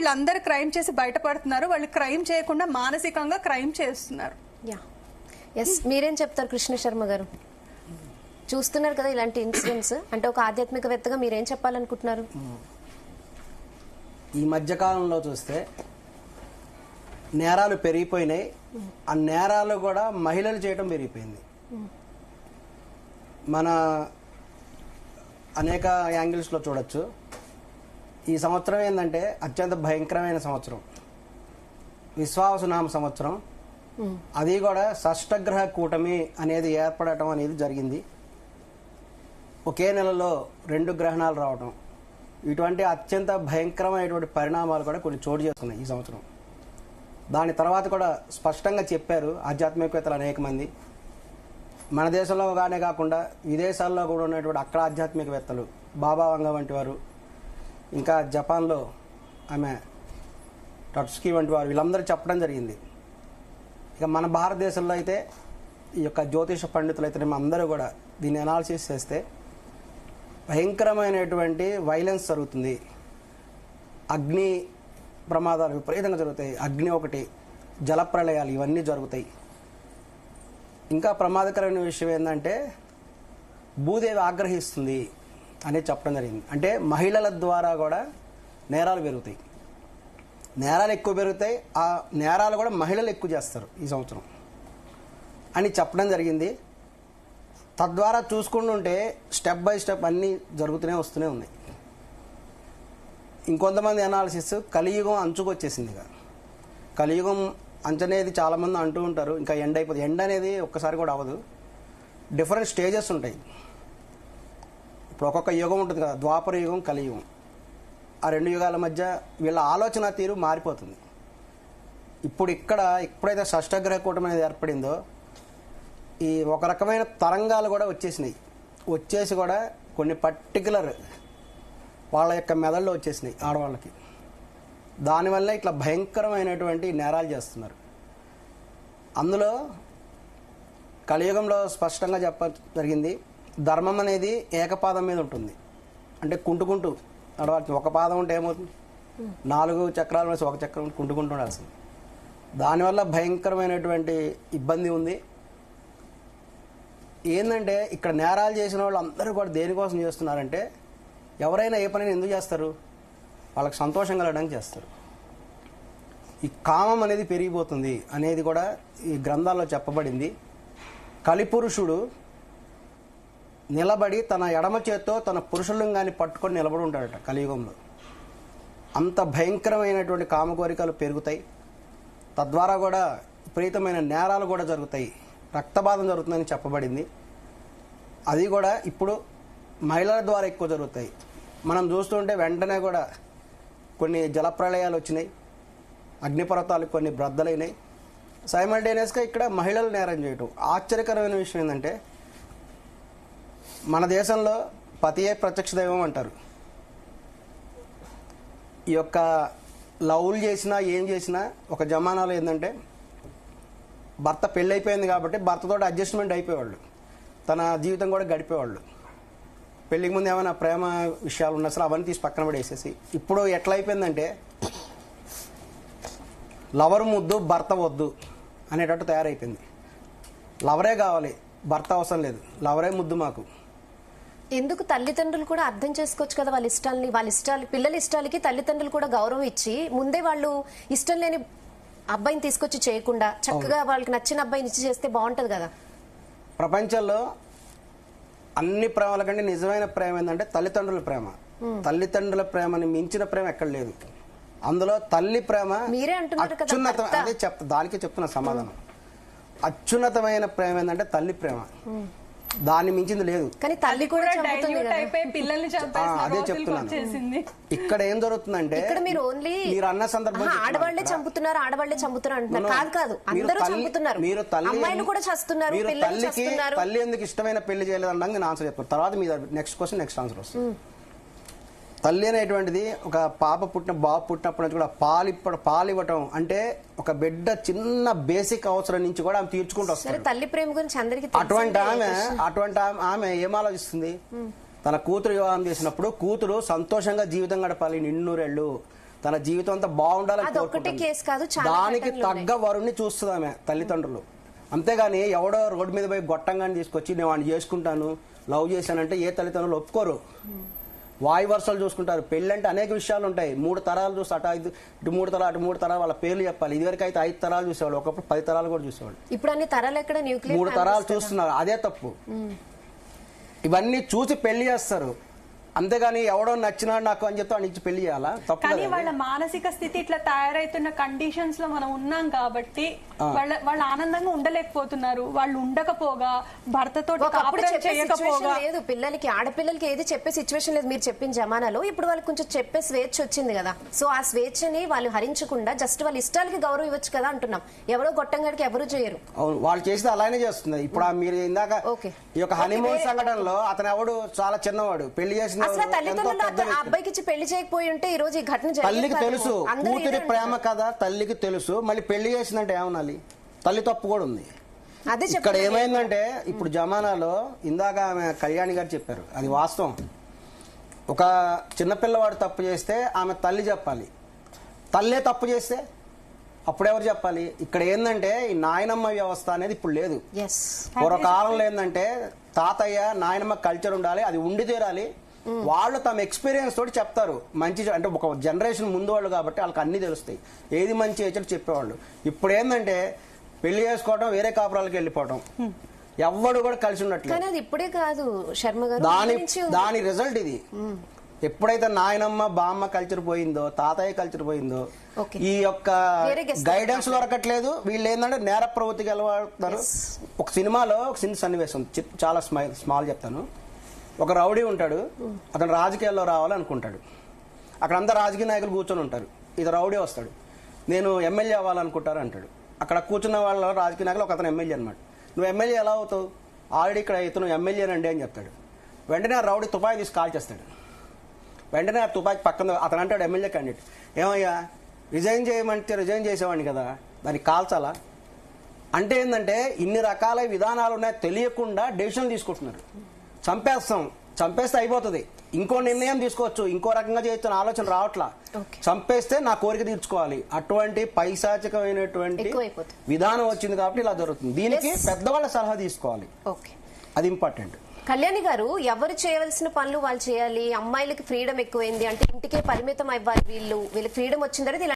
వీళ్ళందరూ క్రైమ్ చేసి బయటపడుతున్నారు, వాళ్ళు క్రైమ్ చేయకుండా మానసికంగా క్రైమ్ చేస్తున్నారు. మీరేం చెప్తారు కృష్ణ శర్మ గారు? చూస్తున్నారు కదా ఇలాంటి ఇన్సిడెంట్స్, అంటే ఒక ఆధ్యాత్మికవేత్తగా మీరేం చెప్పాలనుకుంటున్నారు? ఈ మధ్య కాలంలో చూస్తే నేరాలు పెరిగిపోయినాయి. ఆ నేరాలు కూడా మహిళలు చేయడం పెరిగిపోయింది. మన అనేక యాంగిల్స్లో చూడొచ్చు. ఈ సంవత్సరం ఏంటంటే అత్యంత భయంకరమైన సంవత్సరం, విశ్వావసునామ సంవత్సరం. అది కూడా షష్టగ్రహ కూటమి అనేది ఏర్పడటం అనేది జరిగింది. ఒకే నెలలో 2 గ్రహణాలు రావటం, ఇటువంటి అత్యంత భయంకరమైనటువంటి పరిణామాలు కూడా కొన్ని చోటు చేసుకున్నాయి ఈ సంవత్సరం. దాని తర్వాత కూడా స్పష్టంగా చెప్పారు ఆధ్యాత్మికవేత్తలు అనేక మంది, మన దేశంలోగానే కాకుండా విదేశాల్లో కూడా ఉన్నటువంటి అక్కడ ఆధ్యాత్మికవేత్తలు, బాబా వంగ వంటి వారు, ఇంకా జపాన్లో ఆమె టట్స్కీ వంటి వారు, వీళ్ళందరూ చెప్పడం జరిగింది. ఇక మన భారతదేశంలో అయితే ఈ యొక్క జ్యోతిష పండితులు అయితే అందరూ కూడా దీన్ని అనాలిసిస్ చేస్తే భయంకరమైనటువంటి వైలెన్స్ జరుగుతుంది. అగ్ని ప్రమాదాలు విపరీతంగా జరుగుతాయి. అగ్ని ఒకటి, జలప్రళయాలు ఇవన్నీ జరుగుతాయి. ఇంకా ప్రమాదకరమైన విషయం ఏంటంటే భూదేవి ఆగ్రహిస్తుంది అనేది చెప్పడం జరిగింది. అంటే మహిళల ద్వారా కూడా నేరాలు పెరుగుతాయి, నేరాలు ఎక్కువ పెరుగుతాయి. ఆ నేరాలు కూడా మహిళలు ఎక్కువ చేస్తారు ఈ సంవత్సరం అని చెప్పడం జరిగింది. తద్వారా చూసుకుంటుంటే స్టెప్ బై స్టెప్ అన్నీ వస్తూనే ఉన్నాయి. ఇంకొంతమంది అనాలిసిస్ కలియుగం అంచుకు వచ్చేసింది. ఇక కలియుగం అంచనేది చాలామంది అంటూ ఉంటారు, ఇంకా ఎండ్ అయిపోతుంది. ఎండ్ అనేది ఒక్కసారి కూడా అవ్వదు. డిఫరెంట్ స్టేజెస్ ఉంటాయి. ఇప్పుడు ఒక్కొక్క యుగం ఉంటుంది కదా, ద్వాపర యుగం, కలియుగం. ఆ 2 యుగాల మధ్య వీళ్ళ ఆలోచన తీరు మారిపోతుంది. ఎప్పుడైతే షష్టగ్రహ కూటమి అనేది ఏర్పడిందో ఈ ఒక రకమైన తరంగాలు కూడా వచ్చేసి కూడా కొన్ని పర్టికులర్ వాళ్ళ యొక్క మెదళ్ళు వచ్చేసినాయి ఆడవాళ్ళకి. దానివల్ల ఇట్లా భయంకరమైనటువంటి నేరాలు చేస్తున్నారు. అందులో కలియుగంలో స్పష్టంగా జరిగింది, ధర్మం అనేది ఏకపాదం మీద ఉంటుంది. అంటే కుంటుకుంటూ నడవాల్సి, ఒక పాదం ఉంటే ఏమవుతుంది, 4 చక్రాలు వేసి ఒక చక్రం కుంటుకుంటూ ఉండాల్సింది. దానివల్ల భయంకరమైనటువంటి ఇబ్బంది ఉంది. ఏంటంటే ఇక్కడ నేరాలు చేసిన వాళ్ళు అందరూ కూడా దేనికోసం చేస్తున్నారంటే, ఎవరైనా ఏ పనిని ఎందుకు చేస్తారు, వాళ్ళకి సంతోషం కలగడానికి చేస్తారు. ఈ కామం అనేది పెరిగిపోతుంది అనేది కూడా ఈ గ్రంథాల్లో చెప్పబడింది. కలిపురుషుడు నిలబడి తన ఎడమ చేత్తో తన పురుషలింగాన్ని పట్టుకొని నిలబడి ఉంటాడట కలియుగంలో. అంత భయంకరమైనటువంటి కామ కోరికలు పెరుగుతాయి. తద్వారా కూడా విపరీతమైన నేరాలు కూడా జరుగుతాయి, రక్తపాతం జరుగుతుందని చెప్పబడింది. అది కూడా ఇప్పుడు మహిళల ద్వారా ఎక్కువ జరుగుతాయి. మనం చూస్తుంటే వెంటనే కూడా కొన్ని జలప్రళయాలు వచ్చినాయి, అగ్నిపర్వతాలు కొన్ని బ్రద్దలైనాయి. సైమల్టేనియస్గా ఇక్కడ మహిళలు నేరం చేయటం. ఆశ్చర్యకరమైన విషయం ఏంటంటే మన దేశంలో పతియే ప్రత్యక్ష దైవం అంటారు. ఈ యొక్క లవ్లు చేసినా ఏం చేసినా ఒక జమానాలో ఏంటంటే భర్త పెళ్ళైపోయింది కాబట్టి భర్తతో అడ్జస్ట్మెంట్ అయిపోయేవాళ్ళు, తన జీవితం కూడా గడిపేవాళ్ళు. పెళ్లికి ముందు ఏమైనా ప్రేమ విషయాలు ఉన్నా సరే అవన్నీ తీసి పక్కన పడేసేసి, ఇప్పుడు ఎట్లా అయిపోయిందంటే లవర్ ముద్దు భర్త వద్దు అనేటట్టు తయారైపోయింది. లవరే కావాలి, భర్త అవసరం లేదు, లవరే ముద్దు మాకు. ఎందుకు తల్లిదండ్రులు కూడా అర్థం చేసుకోవచ్చు కదా వాళ్ళ ఇష్టాలు, పిల్లల ఇష్టాలకి తల్లిదండ్రులు కూడా గౌరవం ఇచ్చి ముందే వాళ్ళు ఇష్టం లేని అబ్బాయిని తీసుకొచ్చి చేయకుండా చక్కగా వాళ్ళకి నచ్చిన అబ్బాయిని ఇచ్చి చేస్తే బాగుంటది కదా. ప్రపంచంలో అన్ని ప్రేమల కంటే నిజమైన ప్రేమ ఏంటంటే తల్లిదండ్రుల ప్రేమ. తల్లిదండ్రుల ప్రేమని మించిన ప్రేమ ఎక్కడ లేదు. అందులో తల్లి ప్రేమ అత్యున్నతం. అదే దానికి చెప్తున్న సమాధానం. అత్యున్నతమైన ప్రేమ ఏంటంటే తల్లి ప్రేమ, దాన్ని మించింది లేదు. కానీ తల్లి కూడా అదే చెప్తున్నాను. ఇక్కడ ఏం జరుగుతుందంటే మీరు అన్న సందర్భం ఆడవాళ్లే చంపుతున్నారు అంటున్నారు. కాదు, అందరూ చంపుతున్నారు. మీరు తల్లి ఎందుకు ఇష్టమైన పెళ్లి చేయలేదు అనడానికి నేను ఆన్సర్ చెప్తాను. తర్వాత మీ నెక్స్ట్ క్వశ్చన్ నెక్స్ట్ ఆన్సర్ వస్తుంది. తల్లి అనేటువంటిది ఒక పాప బాబు పుట్టినప్పటి నుంచి కూడా పాలు ఇవ్వటం అంటే ఒక బిడ్డ చిన్న బేసిక్ అవసరం నుంచి కూడా ఆమె తీర్చుకుంటూ వస్తారు. తల్లి ప్రేమ గురించి అందరికీ అటువంటి ఆమె ఏం ఆలోచిస్తుంది, తన కూతురు వివాహం చేసినప్పుడు కూతురు సంతోషంగా జీవితం గడపాలి నిన్నూరేళ్ళు, తన జీవితం అంతా బాగుండాలని అది ఒక్కటే కోరుకుంటుంది. కేసు కాదు, చాలా దానికి ఘటనలు తగ్గ వరుణ్ణి చూస్తుంది ఆమె తల్లిదండ్రులు. అంతేగాని ఎవడో రోడ్డు మీద పోయి గొట్టంగాని తీసుకొచ్చి నేను వాడిని చేసుకుంటాను లవ్ చేశానంటే ఏ తల్లిదండ్రులు ఒప్పుకోరు. వాయి వరుసలు చూసుకుంటారు. పెళ్లి అంటే అనేక విషయాలు ఉంటాయి. 3 తరాలు చూసి ఇటు 3 తరాలు అటు 3 తరాలు వాళ్ళ పేర్లు చెప్పాలి. ఇదివరకు అయితే 5 తరాలు చూసేవాళ్ళు, ఒకప్పుడు 10 తరాలు కూడా చూసేవాళ్ళు. ఇప్పుడు అన్ని తరాలు ఎక్కడ 3 తరాలు చూస్తున్నారు, అదే తప్పు. ఇవన్నీ చూసి పెళ్లి చేస్తారు. అంతేగాని ఎవడో నచ్చినాడు నాకు అని చెప్తే వాడిని ఇచ్చి పెళ్లి చేయాలా? తప్పు కానీ కదా. వాళ్ళ మానసిక స్థితి ఇట్లా తయారైతున్న కండిషన్స్ లో మనం ఉన్నాం కాబట్టి వాళ్ళు ఆనందంగా ఉండలేకపోతున్నారు. వాళ్ళు ఉండకపోగా భర్తతో ఒకప్పుడు చెప్పే చేయకపోగా సిచ్యువేషన్ లేదు పిల్లలకి, ఆడపిల్లలకి ఏది చెప్పే సిచ్యువేషన్ లేదు. మీరు చెప్పిన జమానాలో ఇప్పుడు వాళ్ళకి కొంచెం చెప్పే స్వేచ్ఛ వచ్చింది కదా. సో ఆ స్వేచ్ఛని వాళ్ళు హరించకుండా జస్ట్ వాళ్ళ ఇష్టాలకి గౌరవం ఇవ్వచ్చు కదా అంటున్నాం. ఎవరో గొట్టంగాడికి ఎవరు చేయరు. అవును, వాళ్ళు చేస్తే అలానే చేస్తుంది. ఇప్పుడు మీరు ఇందాక ఓకే. ఈ యొక్క హనీమూన్ సంఘటనలో అతను ఎవడు చాలా చిన్నవాడు, పెళ్లి చేసిన అసలు తల్లిదండ్రులు ఆ అబ్బాయికి ఇచ్చి పెళ్లి చేయకపోయి ఉంటే ఈ రోజు ఈ ఘటన తల్లికి తెలుసు, కూతురి ప్రేమ కదా తల్లికి తెలుసు. మళ్ళీ పెళ్లి చేసిందంటే ఏమనాలి? తల్లి తప్పు కూడా ఉంది. అదే ఇక్కడ ఏమైందంటే ఇప్పుడు జమానాలో ఇందాక ఆమె కళ్యాణి గారు చెప్పారు, అది వాస్తవం. ఒక చిన్నపిల్లవాడు తప్పు చేస్తే ఆమె తల్లి చెప్పాలి. తల్లే తప్పు చేస్తే అప్పుడెవరు చెప్పాలి? ఇక్కడ ఏంటంటే ఈ నాయనమ్మ వ్యవస్థ అనేది ఇప్పుడు లేదు. పూర్వకాలంలో ఏంటంటే తాతయ్య నాయనమ్మ కల్చర్ ఉండాలి, అది ఉండి తీరాలి. వాళ్ళు తమ ఎక్స్పీరియన్స్ తోటి చెప్తారు. మంచి అంటే ఒక జనరేషన్ ముందు వాళ్ళు కాబట్టి వాళ్ళకి అన్ని తెలుస్తాయి, ఏది మంచి ఏచడు చెప్పేవాళ్ళు. ఇప్పుడు ఏంటంటే పెళ్లి చేసుకోవడం, వేరే కాపురాలకు వెళ్ళిపోవడం, ఎవ్వడు కూడా కలిసి ఉండట్లేదు. కానీ అది ఇప్పుడే కాదు శర్మ గారు, దాని రిజల్ట్ ఇది. ఎప్పుడైతే నాయనమ్మ బామ్మ కల్చర్ పోయిందో, తాతయ్య కల్చర్ పోయిందో, ఈ యొక్క గైడెన్స్ దొరకట్లేదు. వీళ్ళు ఏంటంటే నేర ప్రవృత్తికి వెళ్ళబడుతున్నారు. ఒక సినిమాలో ఒక చిన్న సన్నివేశం చాలా స్మాల్ చెప్తాను. ఒక రౌడీ ఉంటాడు, అతను రాజకీయాల్లో రావాలనుకుంటాడు. అక్కడ అంతా రాజకీయ నాయకులు కూర్చొని ఉంటారు. ఇది రౌడీ వస్తాడు, నేను ఎమ్మెల్యే అవ్వాలనుకుంటారు అంటాడు. అక్కడ కూర్చున్న వాళ్ళ రాజకీయ నాయకులు ఒక అతను ఎమ్మెల్యే అనమాట. నువ్వు ఎమ్మెల్యే ఎలా అవుతావు? ఆల్రెడీ ఇక్కడ ఇతను ఎమ్మెల్యేనండి అని చెప్తాడు. వెంటనే ఆ రౌడీ తుపాయి తీసి కాల్ చేస్తాడు. వెంటనే ఆ తుపాకి పక్కన అతను అంటాడు ఎమ్మెల్యే క్యాండిడేట్, ఏమయ్యా రిజైన్ చేయమంటే రిజైన్ చేసేవాడిని కదా, దానికి కాల్చాలా? అంటే ఏంటంటే ఇన్ని రకాల విధానాలు ఉన్నాయి, తెలియకుండా డెసిషన్ తీసుకుంటున్నారు. చంపేస్తే అయిపోతుంది, ఇంకో నిర్ణయం తీసుకోవచ్చు, ఇంకో రకంగా చేయొచ్చు అని ఆలోచన రావట్లా. చంపేస్తే నా కోరిక తీర్చుకోవాలి, అటువంటి పైశాచికమైనటువంటి విధానం వచ్చింది కాబట్టి ఇలా జరుగుతుంది. దీనికి పెద్దవాళ్ళ సలహా తీసుకోవాలి, అది ఇంపార్టెంట్. కళ్యాణి గారు, ఎవరు చేయవలసిన పనులు వాళ్ళు చేయాలి. అమ్మాయిలకి ఫ్రీడమ్ ఎక్కువైంది అంటే ఇంటికే పరిమితం అవ్వాలి. వీళ్ళకి ఫ్రీడమ్ వచ్చిన తర్వాత